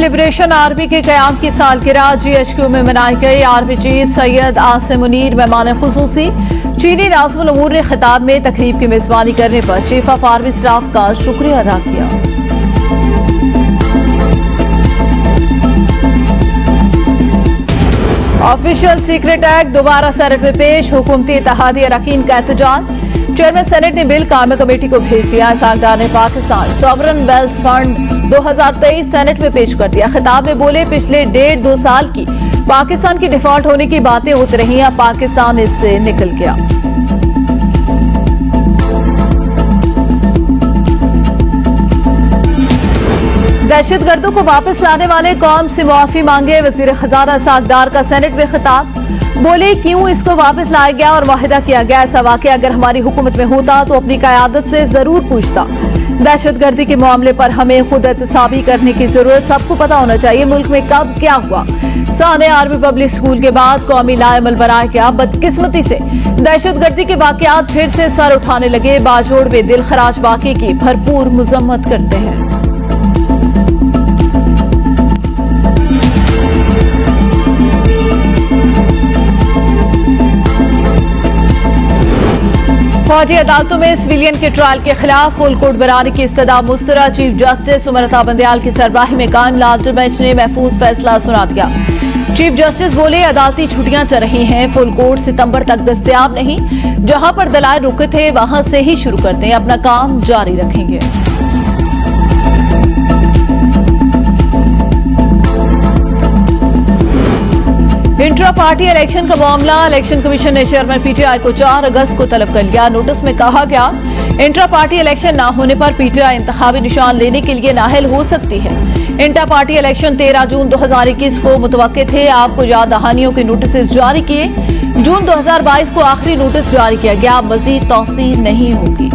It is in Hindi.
लिबरेशन आर्मी के क़याम की सालगिरह GHQ में मनाई गई। आर्मी चीफ सैयद आसिम मुनीर मेहमान खुसूसी। चीनी नाज़िमुल उमूर ने खिताब में तकरीब की मेज़बानी करने पर चीफ ऑफ आर्मी स्टाफ का शुक्रिया अदा किया। ऑफिशियल सीक्रेट एक्ट दोबारा सेनेट में पेश। हुकूमती इत्तेहादी अरकान का एहतजाज। चेयरमैन सेनेट ने बिल कायमी कमेटी को भेज दिया। सागदार ने Pakistan sovereign wealth fund 2023 senate में पेश कर दिया। खिताब में बोले, पिछले 1.5-2 साल की पाकिस्तान की डिफॉल्ट होने की बातें होती रही, अब पाकिस्तान इससे निकल गया। दहशतगर्दों को वापस लाने वाले कौम से मुआफी मांगे। वजीर खजाना सागदार का सेनेट में खिताब। बोले, क्यों इसको वापस लाया गया और वाहिदा किया गया? ऐसा वाकया अगर हमारी हुकूमत में होता तो अपनी क़यादत से जरूर पूछता। दहशतगर्दी के मामले पर हमें खुद एहतसाबी करने की जरूरत। सबको पता होना चाहिए मुल्क में कब क्या हुआ। साने आर्मी पब्लिक स्कूल के बाद कौमी लाएमल बनाया गया। बदकिस्मती से दहशतगर्दी के वाकयात फिर से सर उठाने लगे। बाजोड़ में दिल खराज वाकये की भरपूर मजम्मत करते हैं। फौजी अदालतों में सिविलियन के ट्रायल के खिलाफ फुल कोर्ट बनाने की इस्तदा मुस्तरद। चीफ जस्टिस उमरता बंदयाल की सरबराही में कायम लार्जर बेंच ने महफूज फैसला सुना दिया। चीफ जस्टिस बोले, अदालती छुट्टियां चल रही हैं, फुल कोर्ट सितंबर तक दस्तयाब नहीं। जहां पर दलाल रुके थे वहां से ही शुरू करते हैं, अपना काम जारी रखेंगे। इंट्रा पार्टी इलेक्शन का मामला। इलेक्शन कमीशन ने चेयरमैन PTI को 4 अगस्त को तलब कर लिया। नोटिस में कहा गया, इंट्रा पार्टी इलेक्शन ना होने पर PTI इंतखाबी निशान लेने के लिए नाअहल हो सकती है। इंट्रा पार्टी इलेक्शन 13 जून 2021 को मुतवक्के थे। आपको याद दहानियों के नोटिस जारी किए। जून 2022 को आखिरी नोटिस जारी किया गया। मजीद तौसीर नहीं होगी।